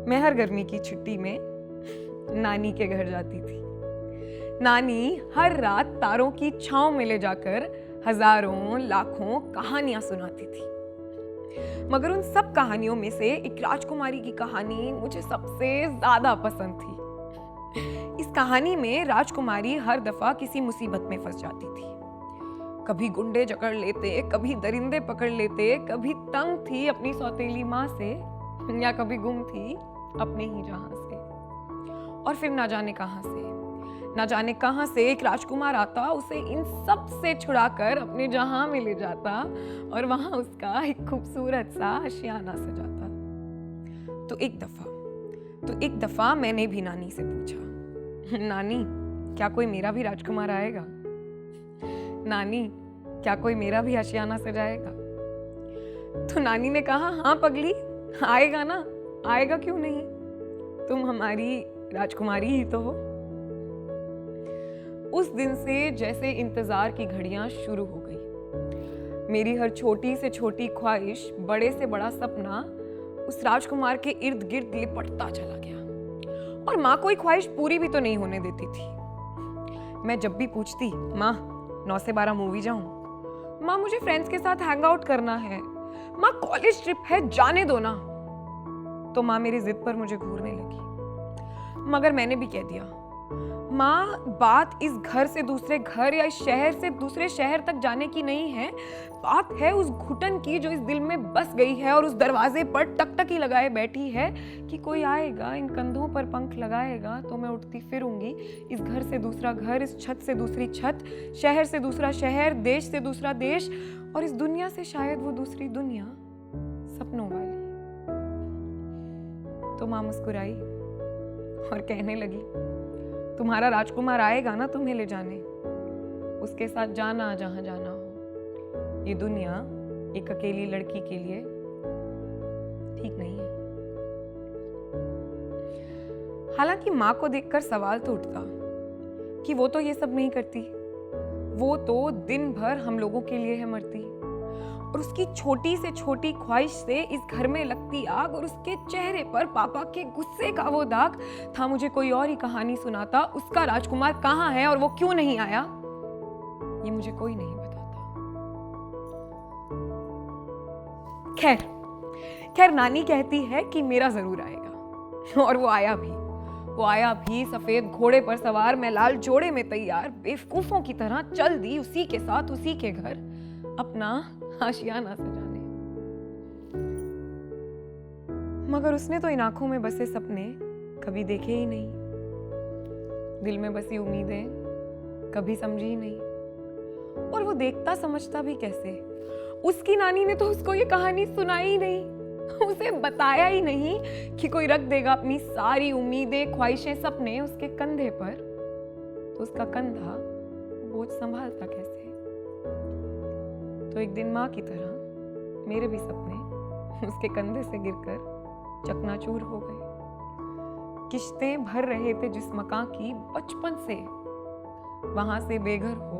मैं हर गर्मी की छुट्टी में नानी के घर जाती थी। नानी हर रात तारों की छांव में ले जाकर हजारों लाखों कहानियां सुनाती थी, मगर उन सब कहानियों में से एक राजकुमारी की कहानी मुझे सबसे ज्यादा पसंद थी। इस कहानी में राजकुमारी हर दफा किसी मुसीबत में फंस जाती थी। कभी गुंडे जकड़ लेते, कभी दरिंदे पकड़ लेते, कभी तंग थी अपनी सौतेली माँ से, या कभी गुम थी अपने ही जहां से। और फिर ना जाने कहां से एक राजकुमार आता, उसे इन सब से छुड़ाकर अपने जहां में ले जाता और वहां उसका एक खूबसूरत सा आशियाना सजाता। तो एक दफा मैंने भी नानी से पूछा, नानी क्या कोई मेरा भी राजकुमार आएगा? नानी क्या कोई मेरा भी आशियाना सजाएगा? तो नानी ने कहा, हाँ पगली, आएगा ना, आएगा क्यों नहीं, तुम हमारी राजकुमारी ही तो हो। उस दिन से जैसे इंतजार की घड़ियां शुरू हो गई। मेरी हर छोटी से छोटी ख्वाहिश, बड़े से बड़ा सपना उस राजकुमार के इर्द गिर्द लिपटता चला गया, और माँ कोई ख्वाहिश पूरी भी तो नहीं होने देती थी। मैं जब भी पूछती, माँ 9 से 12 मूवी जाऊं, माँ मुझे फ्रेंड्स के साथ हैंग आउट करना है, माँ कॉलेज ट्रिप है जाने दो ना, तो माँ मेरी जिद पर मुझे घूरने लगी। मगर मैंने भी कह दिया, माँ बात इस घर से दूसरे घर या इस शहर से दूसरे शहर तक जाने की नहीं है, बात है उस घुटन की जो इस दिल में बस गई है और उस दरवाजे पर टकटकी लगाए बैठी है कि कोई आएगा, इन कंधों पर पंख लगाएगा तो मैं उठती फिरूंगी, इस घर से दूसरा घर, इस छत से दूसरी छत, शहर से दूसरा शहर, देश से दूसरा देश, और इस दुनिया से शायद वो दूसरी दुनिया सपनों वाली। तो माँ मुस्कुराई और कहने लगी, तुम्हारा राजकुमार आएगा ना तुम्हें ले जाने, उसके साथ जाना जहां जाना हो। ये दुनिया एक अकेली लड़की के लिए ठीक नहीं है। हालांकि माँ को देखकर सवाल तो उठता कि वो तो ये सब नहीं करती, वो तो दिन भर हम लोगों के लिए है मरती, और उसकी छोटी से छोटी ख्वाहिश से इस घर में लगती आग, और उसके चेहरे पर पापा के गुस्से का वो दाग था। मुझे कोई और ही कहानी सुनाता, उसका राजकुमार कहाँ है और वो क्यों नहीं आया, ये मुझे कोई नहीं बताता। खैर नानी कहती है कि मेरा जरूर आएगा, और वो आया भी सफेद घोड़े पर सवार, मैं लाल जोड़े में तैयार, बेवकूफों की तरह चल दी उसी के साथ उसी के घर अपना आशियाना सजाने। मगर उसने तो इन आंखों में बसे सपने कभी देखे ही नहीं, दिल में बसी उम्मीदें कभी समझी ही नहीं, और वो देखता समझता भी कैसे? उसकी नानी ने तो उसको ये कहानी सुनाई ही नहीं, उसे बताया ही नहीं कि कोई रख देगा अपनी सारी उम्मीदें, ख्वाहिशें, सपने उसके कंधे पर, तो उसका कंधा बोझ संभालता कैसे? तो एक दिन माँ की तरह मेरे भी सपने उसके कंधे से गिरकर चकनाचूर हो गए। किश्तें भर रहे थे जिस मकान की, बचपन से वहां से बेघर हो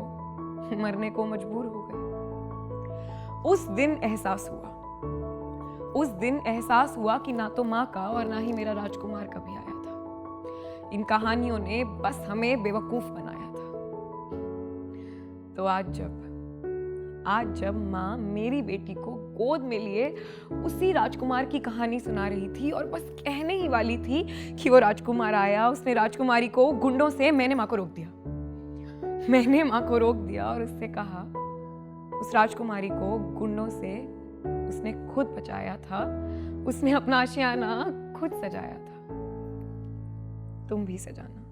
मरने को मजबूर हो गए। उस दिन एहसास हुआ कि ना तो माँ का और ना ही मेरा राजकुमार कभी आया था। इन कहानियों ने बस हमें बेवकूफ बनाया था। तो आज जब माँ मेरी बेटी को गोद में लिए उसी राजकुमार की कहानी सुना रही थी, और बस कहने ही वाली थी कि वो राजकुमार आया, उसने राजकुमारी को गुंडों से, मैंने माँ को रोक दिया और उससे कहा, उस राजकुमारी को गुंडों से उसने खुद बचाया था, उसने अपना आशियाना खुद सजाया था, तुम भी सजाना।